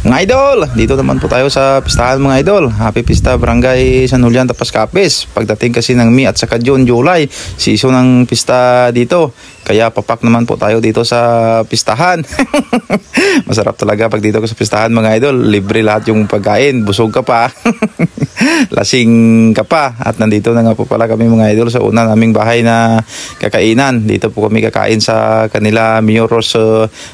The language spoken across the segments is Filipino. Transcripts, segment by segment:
Mga idol, dito naman po tayo sa pistahan mga idol. Happy Pista Barangay San Julian, Tapas Capiz. Pagdating kasi ng May at saka June, July, season ng pista dito. Kaya papak naman po tayo dito sa pistahan. Masarap talaga pag dito ko sa pistahan mga idol. Libre lahat yung pagkain, busog ka pa. Lasing ka pa. At nandito na nga po pala kami mga idol sa una naming bahay na kakainan. Dito po kami kakain sa kanila Mioros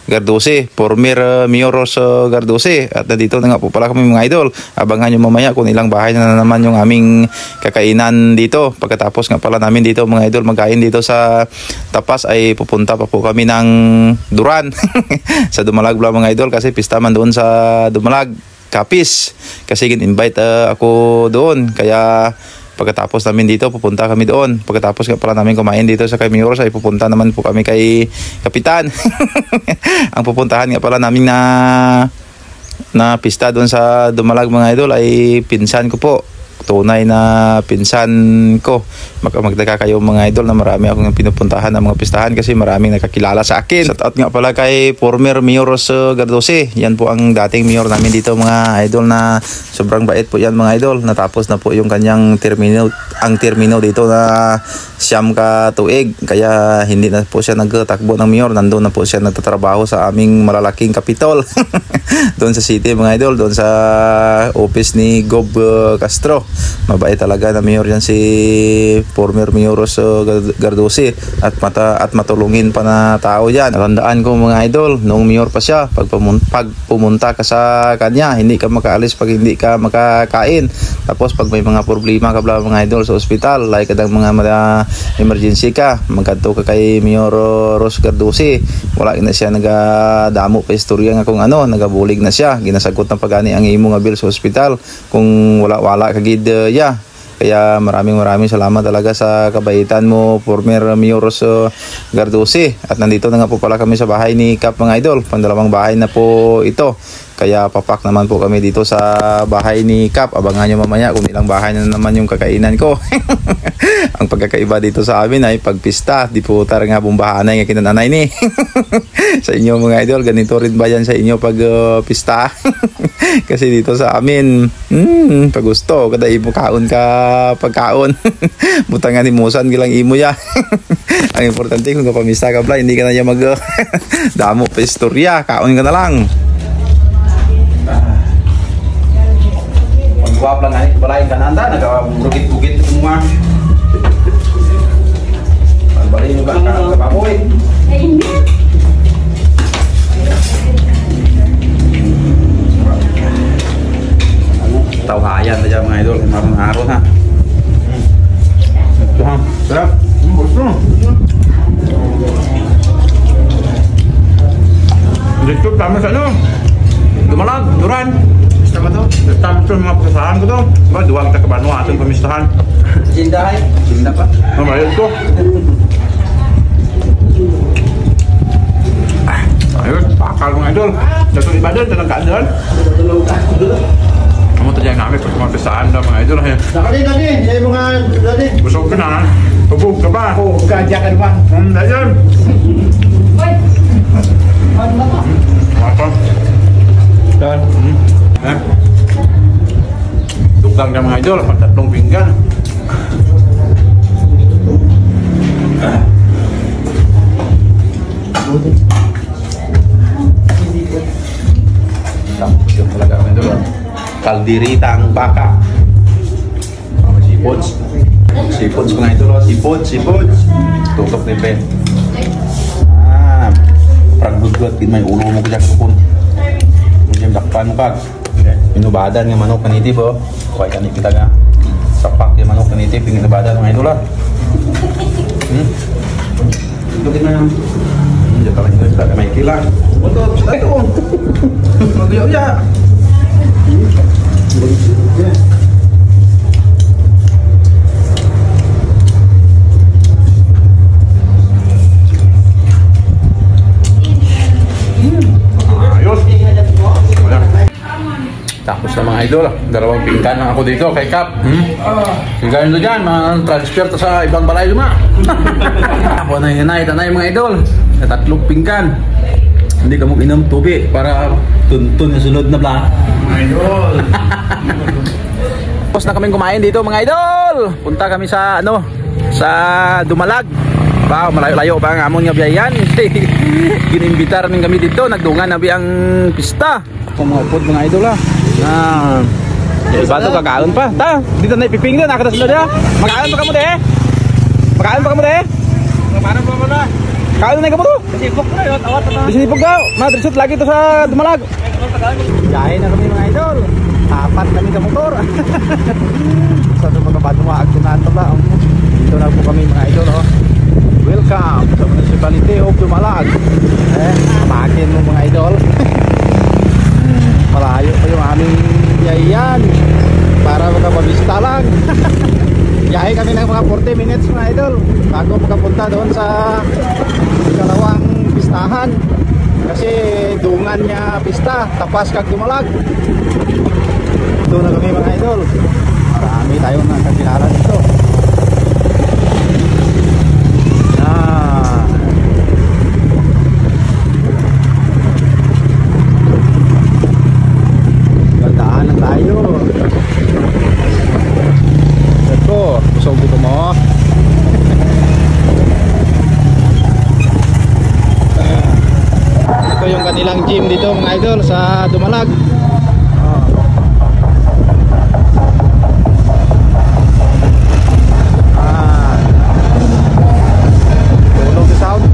Garduce, former Mioros Garduce. At nandito na nga po pala kami mga idol. Abangan nyo mamaya kung ilang bahay na naman yung aming kakainan dito. Pagkatapos nga pala namin dito mga idol magkain dito sa Tapas ay pupunta pa po kami ng Duran. Sa Dumalag mga idol kasi pista man doon sa Dumalag Capiz. Kasi invite ako doon. Kaya pagkatapos namin dito, pupunta kami doon. Pagkatapos nga pala namin kumain dito sa kay Mioros, ay pupunta naman po kami kay Kapitan. Ang pupuntahan nga pala namin na pista doon sa Dumalag mga idol ay pinsan ko po. Tunay na pinsan ko. Magdaka kayo mga idol na marami akong pinupuntahan ng mga pistahan kasi maraming nakakilala sa akin. Shout out nga pala kay former Mioros Garduce. Yan po ang dating mayor namin dito mga idol na sobrang bait po yan mga idol. Natapos na po yung kanyang termino dito na siyam ka tuig. Kaya hindi na po siya nagtakbo ng mayor. Nandun na po siya nagtatrabaho sa aming malalaking kapitol. Doon sa city mga idol. Doon sa office ni Gob Castro. Mabait talaga na mayor yan si former Mioros Garduce at matulungin pa na tao yan. Natandaan ko mga idol, noong mayor pa siya, pag pumunta ka sa kanya, hindi ka makaalis pag hindi ka makakain. Tapos pag may mga problema ka mga idol sa ospital, like kadang mga emergency ka, magkanto ka kay Mayor Ros Garduce, wala na siya nagadamo pa istorya nga kung ano, nagabulig na siya, ginasagot ng pagani ang imo nga bill sa ospital kung wala kagid ya. Kaya maraming salamat talaga sa kabaitan mo former Mioros Garduce. At nandito na nga po pala kami sa bahay ni Cap mga idol. Pandalawang bahay na po ito. Kaya papak naman po kami dito sa bahay ni Cap. Abangan nyo mamaya kung ilang bahay na naman yung kakainan ko. Ang pagkakaiba dito sa amin ay pagpista. Di po nga bumbahanay nga kinananay ni. Sa inyo mga idol, ganito rin ba yan sa inyo pag pista? Kasi dito sa amin, pag gusto, kada imo kaon ka pagkaon. Butangan ni Musan gilang imo ya. Ang importante kung kapamista ka bla, hindi ka na niya mag damo pa istorya, kaon ka na lang. Pagwap lang ay balayin ka nanda, nagabugit-bugit semua. Balik juga ka baboy. Tau hayan aja mga idol, kemarin harus ha. Ito ha, sarap. Dito kami sa ano? Dumalag, Duran. Pista ba to? Pista mo mga pistahan ko to. Ba, duwag ta kabano ating pamistahan. Cinda ay? Cinda pa? Mamayad ko. Ayun, pakal mga idol. Dato ibadan, dalang kaadal. Kamu terjang namin pag mga pistahan na mga idol. Dali, yung mga dali. Busog ka na, pabog ka ba? Oo, kajak ka naman. Ayun. Ano ba ba? Apa? Dan, dugang na mga idol, tatlong pinggan. Tapos yung talaga mga idol, kaldiritang baka. Sipods mga idol, sipods. Tutok ni Ben. Pragdugot, may ulo mo ko dyan kupon. Yung dakpan mo kag pinubadan ng manok kanitib oh. Kuhay kanit kita nga sapak yung manok kanitib pinubadan mga idol ah. Ito din na hindi pala hindi talaga may kila ito mag-uyaw ya tapos na mga idol, dalawang pinggan lang ako dito kay Cap. Pinggan nyo dyan, transfer to sa ibang balay luma. Ako na yun, tanay mga idol. Tatlong pinggan. Hindi ka mo inom tubig para tuntun yung sunod na vlog. Idol. Tapos na kaming kumain dito mga idol. Punta kami sa ano, sa Dumalag. Wow, malayo-layo pa ang amon nga biyayan. Ginimbitar rin kami dito, nagdungan na ang pista. Kung mga upod mga idol ah. Iba to kakaon pa. Ta, dito na ipiping doon, nakita sila dia. Magkaon pa kamo de. Magkaon pa kamo de. Paano ba mo na? Kaon na kamo to. Sipok na yun. Awat na. Disinipog daw. Madrisot lagi to sa Dumalag. Jahe na kami mga idol. Apat kami sa motor. Sa mga badumaag tunan to ba. Dito na po kami mga idol oh. Welcome sa Municipality of Dumalag. Pamakin mo mga idol. Malayo pa yung aming biyayan para makapabista lang. Biyahe kami ng mga 40 minutes mga idol bago makapunta doon sa ikalawang pistahan. Kasi dungan niya pista, tapas kag Dumalag. Doon na kami mga idol. Marami tayong nakakilala dito. Gandaan tayo. Ito, busog dito mo. Ito yung kanilang gym dito mga idol sa Dumalag. Tulog sa sound.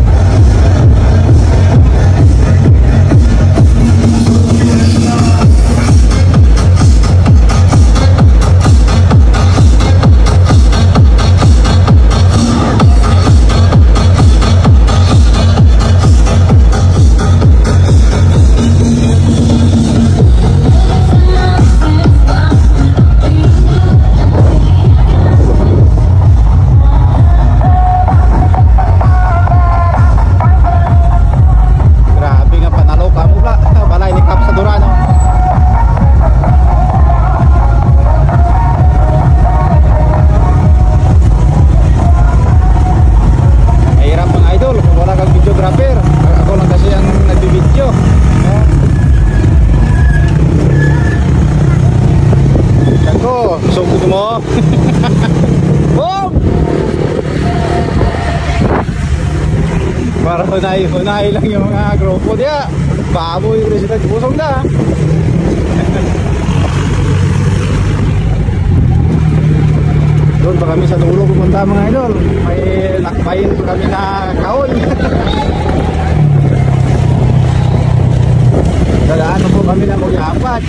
Para hunay lang yung mga grupo diya. Baboy yung resita, busog na. Doon pa kami sa dulo pupunta mga idol. May lakbayin pa kami na kaon. Dadaan po kami na mag-apat.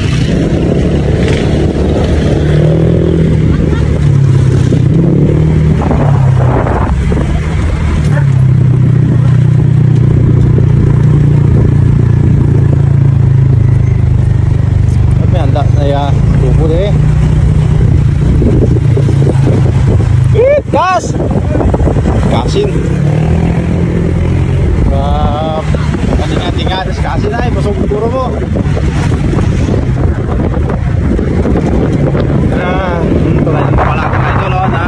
Grupo deh. Gas. Gasin. Tinggal terus gasin ay masuk puro mo. Nah, ito lang yung pala ko ito lo na.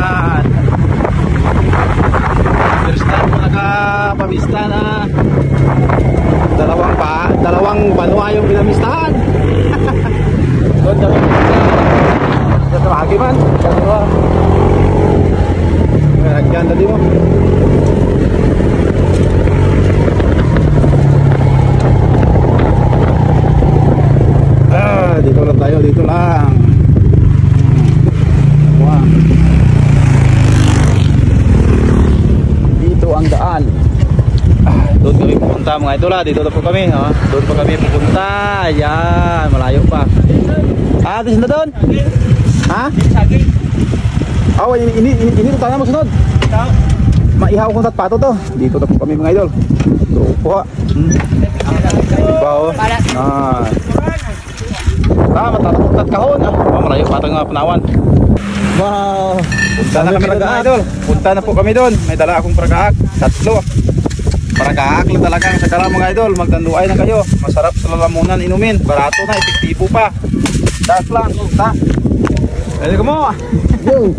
Terus na nakapamista na dalawang banwa yung pinamistahan. Doon kami sa trahagi man. Nagyan tadi mo. Dito lang tayo, dito lang. Wow. Dito ang daan. Doon kami pupunta mga idol ha. Dito na po kami. Doon pa kami pupunta. Ayan, malayo pa. Atis na doon? Ha? Ini utangnya mo sunod. Maihaw kong tatpato to. Dito na po kami mga idol. Grupo ha. Diba o? Matatat kahon. Malayo pa ito nga panawan. Wow. Punta na kami doon idol. Punta na po kami doon. May dala akong pragaak. 3. Pragaak lang talagang sa kala mga idol. Magtanduay na kayo. Masarap sa lalamunan inumin. Barato na, epektibo pa. Das lang. Ta. Pwede ko mo. Go.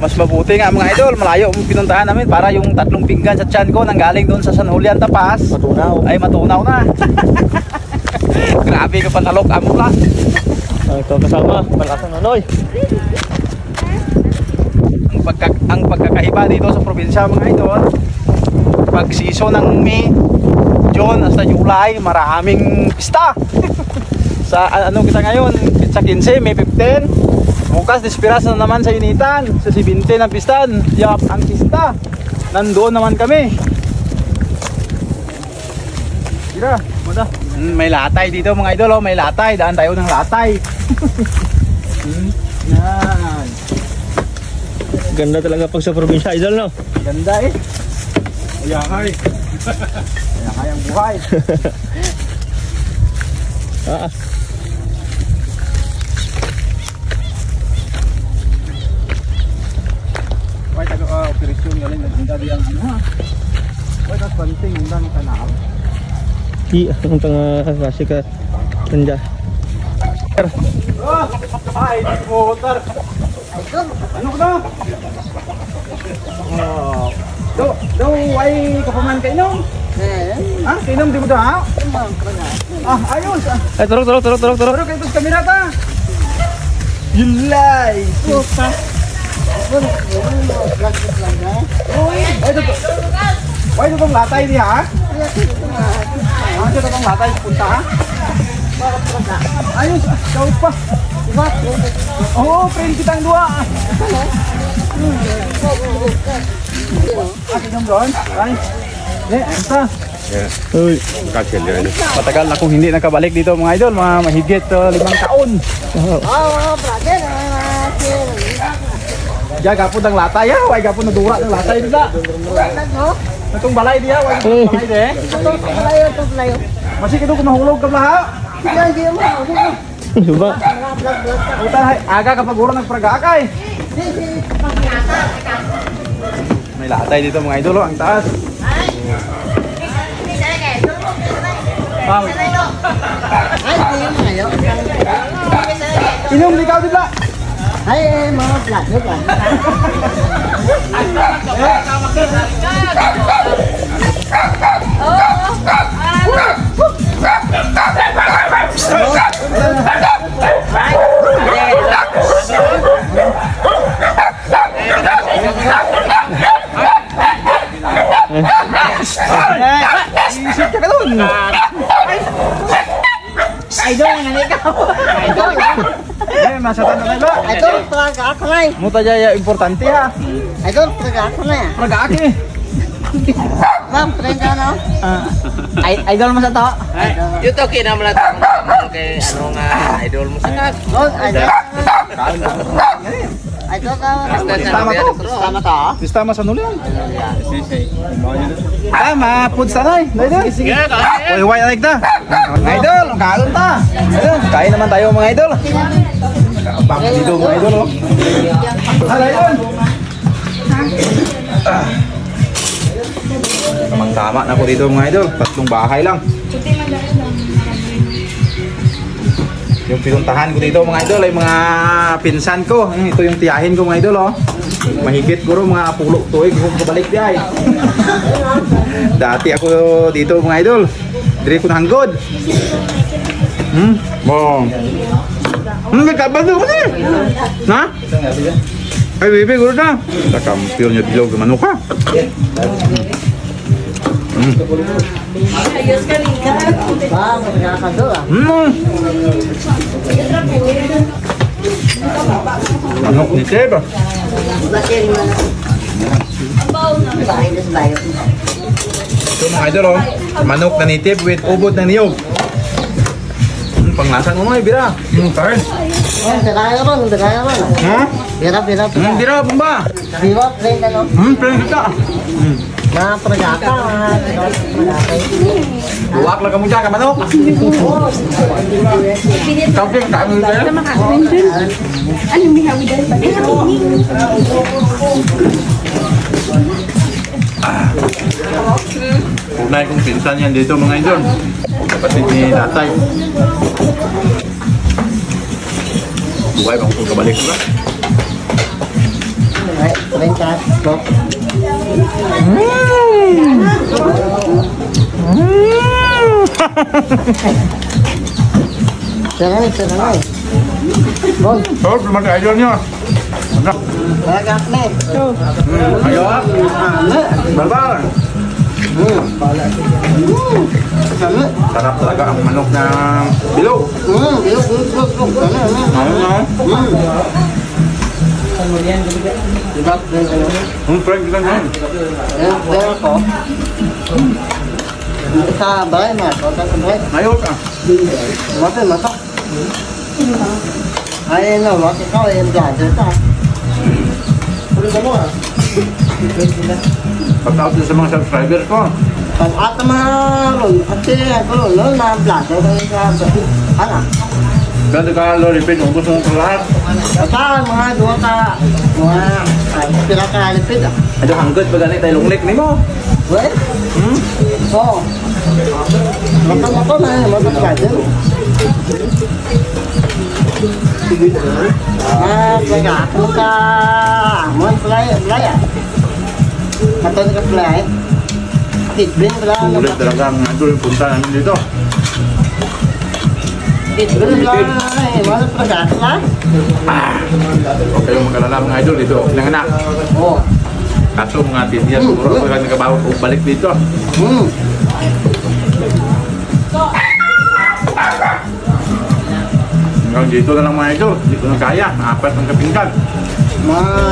Mas mabuti nga mga idol, malayo ang pinuntahan namin para yung 3 pinggan sa tiyan ko nang galing doon sa San Julian Tapas ay matunaw na. Grabe ka panalok amo lang. Ito kasama, Malasan Nonoy. Ang pagkakaiba dito sa probinsya mga idol, pag season ng May, June hasta July, maraming pista. Sa ano kita ngayon, sa 15, May 15. Bukas dispiras na naman sa Initan, sa 17 ang pistan. Yap, ang pista. Nandoon naman kami. Tira, muna. May latay dito mga idol, oh, may latay. Daan tayo ng latay. Yan. Ganda talaga pag sa probinsya, idol, no? Ganda eh. Ayakay. Ayakay ang buhay. Ah. Why taga-operasyon galing nagtinda diyang ano ha? Why tas banting hindi ng kanal? Iya, ang tanga kasi ka tanda. Ay, di motor. Ano ko na? Do, ay kapaman ka inom? Ah, inom di mo da ha? Ayos. Ay, turok. Pero kayo ito sa kamera ta. Yulay. Puta. Why ito tong latay di ha? Ito tong latay punta ha? Ayos, daw pa. Oo, friend kitang dua. Ito doon. Ay. Anta. Uy. Matagal na kung hindi nakabalik dito mga idol, mga mahigit 5 taon. Ya gapon ang latay ha, way gapon nadura ng latay nila. Itong balay diha, way itong balay de. Layo. Masih kito kung nahulog ka laha. Diba? Utan hay, aga kapag ura nagpragakay. May latay dito mga idol, ang taas. Inom di ka dito. Ay, mga plat, di ba? Isip ka doon. Idol nga ikaw. Idol. Masatan na ba? Idol, talaga ako na eh. Muta jaya importante ha. Idol, talaga ako na eh. Pragaki. Ma'am, friend ka no? Idol mo sa to. Yung to kinamla kay ano nga idol mo sa Oh, idol. Idol ka. Tama to. Tama ka? Tama sa nulo yan. Tama, pud sa nay. Sige. Way like ta. Idol, kaon ta. Kain naman tayo mga idol. Bak dito mga idol oh. Hala yun. Tamang-tama na ko dito mga idol. 3 bahay lang. Yung pinuntahan ko dito mga idol ay mga pinsan ko. Ito yung tiyahin ko mga idol oh. Mahigit ko mga pulo tuig kung kabalik di ay. Dati ako dito mga idol. Diri ko nahanggod. Bong. Nagkabalo ko niya. Na? Ay bebe guro na. Takampil niya bilog ng manok ha. Ba, magkakado ah. Manok ni Teba. Bakit mo na? Bahay na sa bayo. Ito mga idol oh. Manok na native with ubod na niyog. Panglasan mo mga bira. Card. Oh, dagaya ron. Ha? Bira. Bira ba? Bira, friend ano? Friend ka. Mga pragaka, Buwak lang kamu dyan ka manok. Kamping ka mo dyan. Ano may hawi dahil pa? Unay kong pinsan yan dito mga idol. Kapatid ni Natay. Buhay bang kung kabalik ko ba? Ay, 30. Go. Saranay. Bon, Oh, belum ada idolnya. lagak na eh. Ayo, Ano? balbal. Ano? Sarap talaga ang manok na bilog. Bilog. Diba, friend, ano? Friend kita na. Pero ko, sa bahay na, sa bahay. Ayo ka. Mata. Ay, no, mata ka, yung gado ka. Pagtaot din sa mga subscribers ko. Pag-ata maroon, at siya, no, na-vlog, ano? Ganda ka, Lord, ipin, ubos mo ito lahat. Basta, mga duwa ka, pila ka lipid, ah. Ito hanggat ba ganit tayo lunglik ni mo? Well, oo. Mata na yun, mata ka din. Pag-ato ka, mga playa. Mata ka playa. Titbring pala. Ulit talaga ang idol yung punta namin dito. Titbring pala, mga pag-ato lang. Huwag kayong mag-alala mga idol dito. Pinanganak. Oo. Kaso mga titiyan, siguro ako nagkabawa ko balik dito. Hanggang dito na lang mga idol. Hindi ko na kaya. 4 ang kapinggan. Mga